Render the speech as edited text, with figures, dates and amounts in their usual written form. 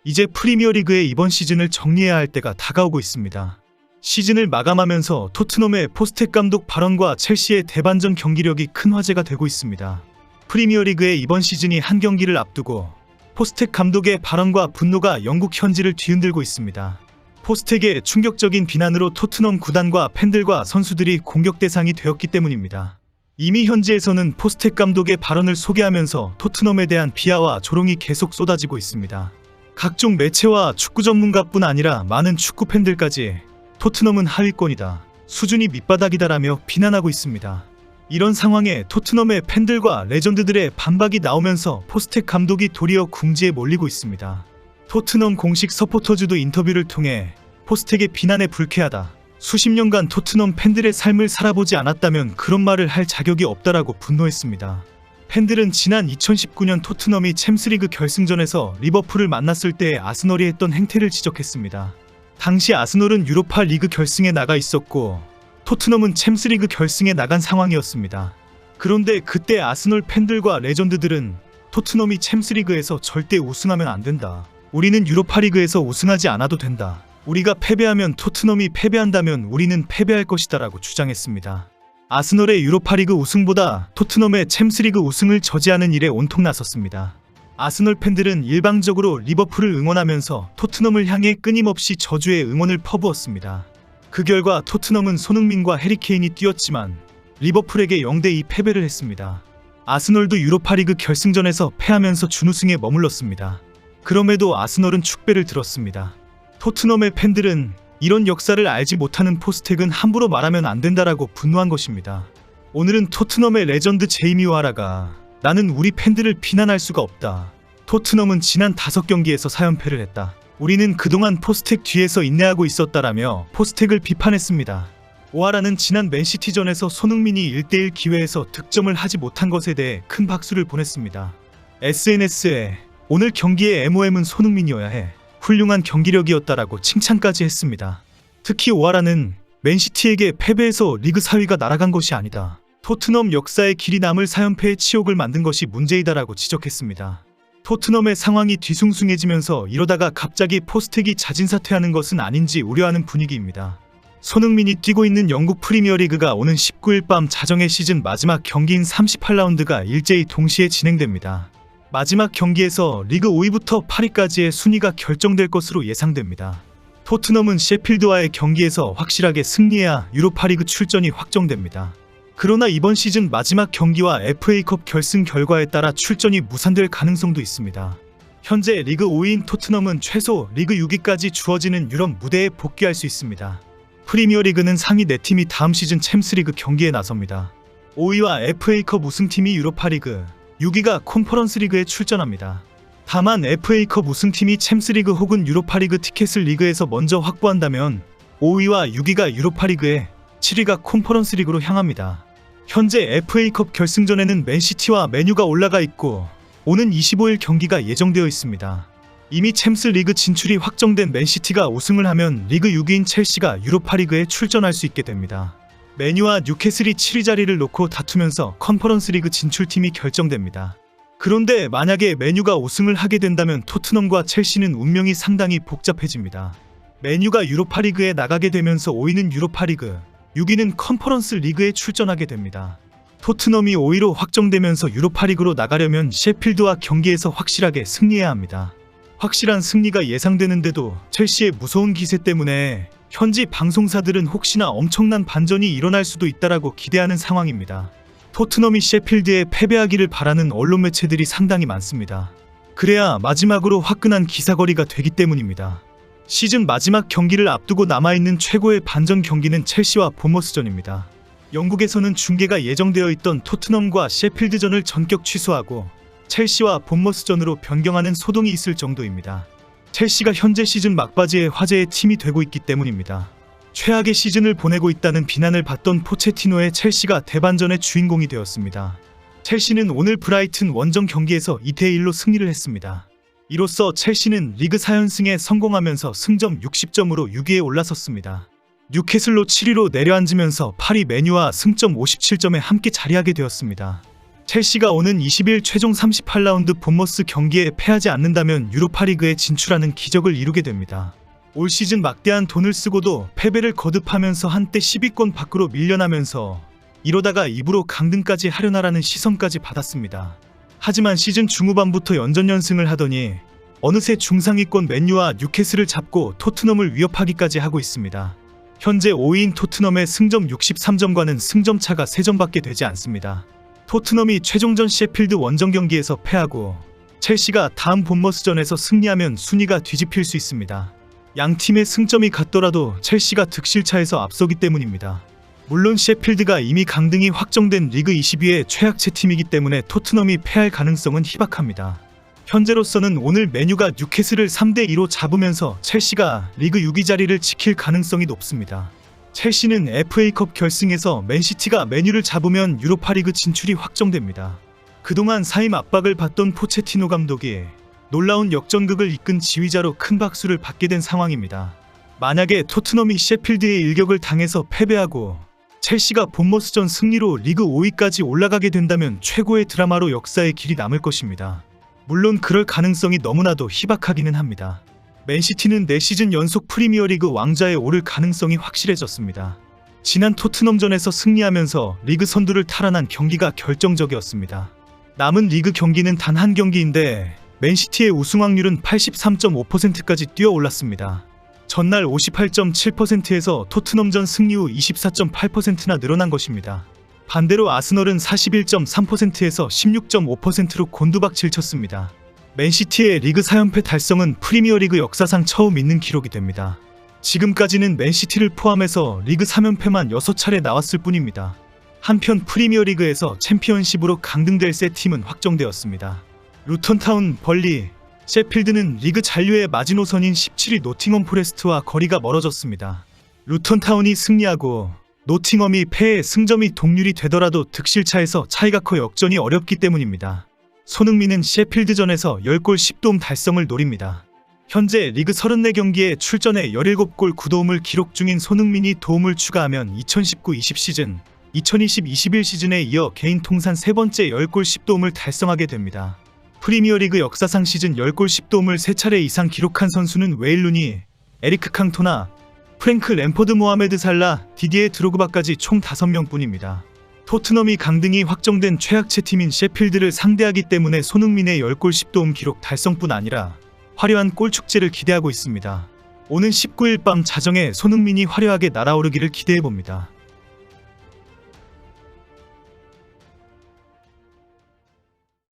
이제 프리미어리그의 이번 시즌을 정리해야 할 때가 다가오고 있습니다. 시즌을 마감하면서 토트넘의 포스텍 감독 발언과 첼시의 대반전 경기력이 큰 화제가 되고 있습니다. 프리미어리그의 이번 시즌이 한 경기를 앞두고 포스텍 감독의 발언과 분노가 영국 현지를 뒤흔들고 있습니다. 포스텍의 충격적인 비난으로 토트넘 구단과 팬들과 선수들이 공격 대상이 되었기 때문입니다. 이미 현지에서는 포스텍 감독의 발언을 소개하면서 토트넘에 대한 비하와 조롱이 계속 쏟아지고 있습니다. 각종 매체와 축구 전문가뿐 아니라 많은 축구 팬들까지 토트넘은 하위권이다, 수준이 밑바닥이다라며 비난하고 있습니다. 이런 상황에 토트넘의 팬들과 레전드들의 반박이 나오면서 포스텍 감독이 도리어 궁지에 몰리고 있습니다. 토트넘 공식 서포터즈도 인터뷰를 통해 포스텍의 비난에 불쾌하다, 수십 년간 토트넘 팬들의 삶을 살아보지 않았다면 그런 말을 할 자격이 없다라고 분노했습니다. 팬들은 지난 2019년 토트넘이 챔스리그 결승전에서 리버풀을 만났을 때 아스널이 했던 행태를 지적했습니다. 당시 아스널은 유로파 리그 결승에 나가 있었고 토트넘은 챔스리그 결승에 나간 상황이었습니다. 그런데 그때 아스널 팬들과 레전드들은 토트넘이 챔스리그에서 절대 우승하면 안 된다, 우리는 유로파리그에서 우승하지 않아도 된다, 우리가 패배하면 토트넘이 패배한다면 우리는 패배할 것이다 라고 주장했습니다. 아스널의 유로파리그 우승보다 토트넘의 챔스리그 우승을 저지하는 일에 온통 나섰습니다. 아스널 팬들은 일방적으로 리버풀을 응원하면서 토트넘을 향해 끊임없이 저주의 응원을 퍼부었습니다. 그 결과 토트넘은 손흥민과 해리케인이 뛰었지만 리버풀에게 0대2 패배를 했습니다. 아스널도 유로파리그 결승전에서 패하면서 준우승에 머물렀습니다. 그럼에도 아스널은 축배를 들었습니다. 토트넘의 팬들은 이런 역사를 알지 못하는 포스텍은 함부로 말하면 안 된다라고 분노한 것입니다. 오늘은 토트넘의 레전드 제이미 오하라가 나는 우리 팬들을 비난할 수가 없다, 토트넘은 지난 5경기에서 4연패를 했다, 우리는 그동안 포스텍 뒤에서 인내하고 있었다라며 포스텍을 비판했습니다. 오하라는 지난 맨시티전에서 손흥민이 1대1 기회에서 득점을 하지 못한 것에 대해 큰 박수를 보냈습니다. SNS에 오늘 경기의 MOM은 손흥민이어야 해, 훌륭한 경기력이었다라고 칭찬까지 했습니다. 특히 오하라는 맨시티에게 패배해서 리그 4위가 날아간 것이 아니다, 토트넘 역사에 길이 남을 4연패의 치욕을 만든 것이 문제이다라고 지적했습니다. 토트넘의 상황이 뒤숭숭해지면서 이러다가 갑자기 포스텍이 자진사퇴하는 것은 아닌지 우려하는 분위기입니다. 손흥민이 뛰고 있는 영국 프리미어리그가 오는 19일 밤 자정의 시즌 마지막 경기인 38라운드가 일제히 동시에 진행됩니다. 마지막 경기에서 리그 5위부터 8위까지의 순위가 결정될 것으로 예상됩니다. 토트넘은 셰필드와의 경기에서 확실하게 승리해야 유로파리그 출전이 확정됩니다. 그러나 이번 시즌 마지막 경기와 FA컵 결승 결과에 따라 출전이 무산될 가능성도 있습니다. 현재 리그 5위인 토트넘은 최소 리그 6위까지 주어지는 유럽 무대에 복귀할 수 있습니다. 프리미어리그는 상위 4팀이 다음 시즌 챔스리그 경기에 나섭니다. 5위와 FA컵 우승팀이 유로파리그, 6위가 컨퍼런스 리그에 출전합니다. 다만 FA컵 우승팀이 챔스리그 혹은 유로파리그 티켓을 리그에서 먼저 확보한다면 5위와 6위가 유로파리그에, 7위가 컨퍼런스 리그로 향합니다. 현재 FA컵 결승전에는 맨시티와 맨유가 올라가 있고 오는 25일 경기가 예정되어 있습니다. 이미 챔스 리그 진출이 확정된 맨시티가 우승을 하면 리그 6위인 첼시가 유로파리그에 출전할 수 있게 됩니다. 맨유와 뉴캐슬이 7위 자리를 놓고 다투면서 컨퍼런스 리그 진출팀이 결정됩니다. 그런데 만약에 맨유가 우승을 하게 된다면 토트넘과 첼시는 운명이 상당히 복잡해집니다. 맨유가 유로파리그에 나가게 되면서 5위는 유로파리그, 6위는 컨퍼런스 리그에 출전하게 됩니다. 토트넘이 5위로 확정되면서 유로파리그로 나가려면 셰필드와 경기에서 확실하게 승리해야 합니다. 확실한 승리가 예상되는데도 첼시의 무서운 기세 때문에 현지 방송사들은 혹시나 엄청난 반전이 일어날 수도 있다라고 기대하는 상황입니다. 토트넘이 셰필드에 패배하기를 바라는 언론 매체들이 상당히 많습니다. 그래야 마지막으로 화끈한 기사거리가 되기 때문입니다. 시즌 마지막 경기를 앞두고 남아있는 최고의 반전 경기는 첼시와 본머스전입니다. 영국에서는 중계가 예정되어 있던 토트넘과 셰필드전을 전격 취소하고 첼시와 본머스전으로 변경하는 소동이 있을 정도입니다. 첼시가 현재 시즌 막바지에 화제의 팀이 되고 있기 때문입니다. 최악의 시즌을 보내고 있다는 비난을 받던 포체티노의 첼시가 대반전의 주인공이 되었습니다. 첼시는 오늘 브라이튼 원정 경기에서 2대1로 승리를 했습니다. 이로써 첼시는 리그 4연승에 성공하면서 승점 60점으로 6위에 올라섰습니다. 뉴캐슬로 7위로 내려앉으면서 8위 맨유와 승점 57점에 함께 자리하게 되었습니다. 첼시가 오는 20일 최종 38라운드 본머스 경기에 패하지 않는다면 유로파리그에 진출하는 기적을 이루게 됩니다. 올 시즌 막대한 돈을 쓰고도 패배를 거듭하면서 한때 10위권 밖으로 밀려나면서 이러다가 입으로 강등까지 하려나라는 시선까지 받았습니다. 하지만 시즌 중후반부터 연전연승을 하더니 어느새 중상위권 맨유와 뉴캐슬을 잡고 토트넘을 위협하기까지 하고 있습니다. 현재 5위인 토트넘의 승점 63점과는 승점차가 3점밖에 되지 않습니다. 토트넘이 최종전 셰필드 원정 경기에서 패하고 첼시가 다음 본머스전에서 승리하면 순위가 뒤집힐 수 있습니다. 양 팀의 승점이 같더라도 첼시가 득실차에서 앞서기 때문입니다. 물론 셰필드가 이미 강등이 확정된 리그 20위의 최악체 팀이기 때문에 토트넘이 패할 가능성은 희박합니다. 현재로서는 오늘 맨유가 뉴캐슬을 3대2로 잡으면서 첼시가 리그 6위 자리를 지킬 가능성이 높습니다. 첼시는 FA컵 결승에서 맨시티가 맨유를 잡으면 유로파리그 진출이 확정됩니다. 그동안 사임 압박을 받던 포체티노 감독이 놀라운 역전극을 이끈 지휘자로 큰 박수를 받게 된 상황입니다. 만약에 토트넘이 셰필드의 일격을 당해서 패배하고 첼시가 본머스전 승리로 리그 5위까지 올라가게 된다면 최고의 드라마로 역사의 길이 남을 것입니다. 물론 그럴 가능성이 너무나도 희박하기는 합니다. 맨시티는 4시즌 연속 프리미어리그 왕좌에 오를 가능성이 확실해졌습니다. 지난 토트넘전에서 승리하면서 리그 선두를 탈환한 경기가 결정적이었습니다. 남은 리그 경기는 단 한 경기인데 맨시티의 우승 확률은 83.5%까지 뛰어올랐습니다. 전날 58.7%에서 토트넘전 승리 후 24.8%나 늘어난 것입니다. 반대로 아스널은 41.3%에서 16.5%로 곤두박질 쳤습니다. 맨시티의 리그 4연패 달성은 프리미어리그 역사상 처음 있는 기록이 됩니다. 지금까지는 맨시티를 포함해서 리그 3연패만 6차례 나왔을 뿐입니다. 한편 프리미어리그에서 챔피언십으로 강등될 세 팀은 확정되었습니다. 루턴타운, 벌리, 셰필드는 리그 잔류의 마지노선인 17위 노팅엄 포레스트와 거리가 멀어졌습니다. 루턴타운이 승리하고 노팅엄이 패해 승점이 동률이 되더라도 득실차에서 차이가 커 역전이 어렵기 때문입니다. 손흥민은 셰필드전에서 10골 10도움 달성을 노립니다. 현재 리그 34경기에 출전해 17골 9도움을 기록 중인 손흥민이 도움을 추가하면 2019-20 시즌, 2020-21 시즌에 이어 개인 통산 3번째 10골 10도움을 달성하게 됩니다. 프리미어리그 역사상 시즌 10골 10도움을 3차례 이상 기록한 선수는 웨일 루니, 에리크 캉토나, 프랭크 램퍼드, 모하메드 살라, 디디에 드로그바까지 총 5명 뿐입니다. 토트넘이 강등이 확정된 최악체 팀인 셰필드를 상대하기 때문에 손흥민의 10골 10도움 기록 달성뿐 아니라 화려한 골축제를 기대하고 있습니다. 오는 19일 밤 자정에 손흥민이 화려하게 날아오르기를 기대해봅니다.